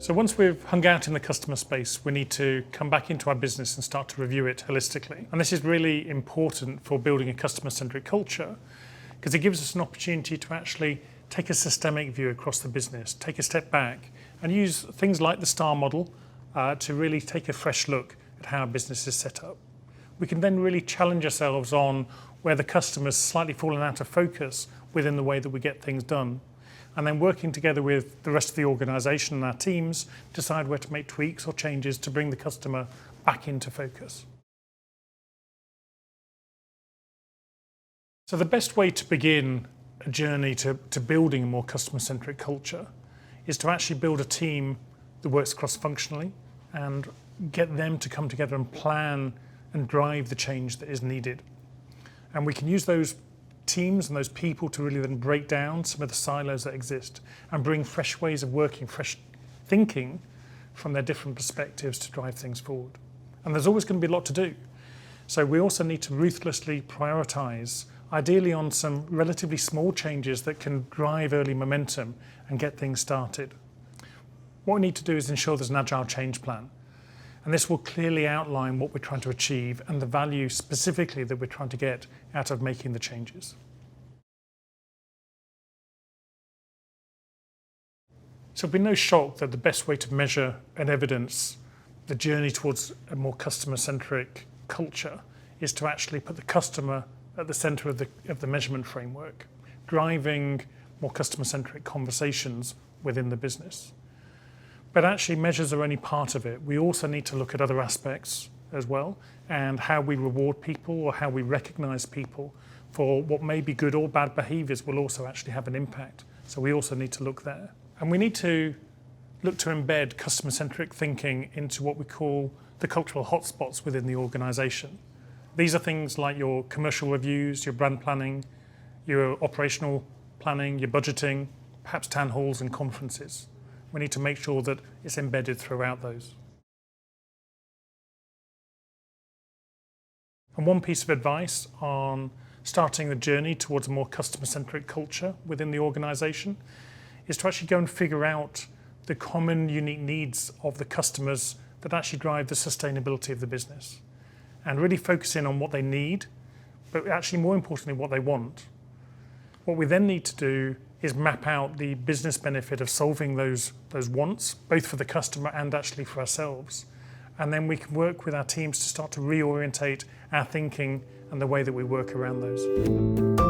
So once we've hung out in the customer space, we need to come back into our business and start to review it holistically. And this is really important for building a customer-centric culture because it gives us an opportunity to actually take a systemic view across the business, take a step back and use things like the STAR model to really take a fresh look at how our business is set up. We can then really challenge ourselves on where the customer's slightly fallen out of focus within the way that we get things done. And then working together with the rest of the organisation and our teams, decide where to make tweaks or changes to bring the customer back into focus. So the best way to begin a journey to building a more customer-centric culture is to actually build a team that works cross-functionally and get them to come together and plan and drive the change that is needed. And we can use those teams and those people to really then break down some of the silos that exist and bring fresh ways of working, fresh thinking from their different perspectives to drive things forward. And there's always going to be a lot to do. So we also need to ruthlessly prioritise, ideally on some relatively small changes that can drive early momentum and get things started. What we need to do is ensure there's an agile change plan. And this will clearly outline what we're trying to achieve and the value specifically that we're trying to get out of making the changes. So it'll be no shock that the best way to measure and evidence the journey towards a more customer-centric culture is to actually put the customer at the centre of the measurement framework, driving more customer-centric conversations within the business. But actually measures are only part of it. We also need to look at other aspects as well and how we reward people or how we recognise people for what may be good or bad behaviours will also actually have an impact. So we also need to look there. And we need to look to embed customer-centric thinking into what we call the cultural hotspots within the organisation. These are things like your commercial reviews, your brand planning, your operational planning, your budgeting, perhaps town halls and conferences. We need to make sure that it's embedded throughout those. And one piece of advice on starting the journey towards a more customer-centric culture within the organisation is to actually go and figure out the common unique needs of the customers that actually drive the sustainability of the business. And really focus in on what they need, but actually more importantly what they want. What we then need to do is map out the business benefit of solving those wants, both for the customer and actually for ourselves. And then we can work with our teams to start to reorientate our thinking and the way that we work around those.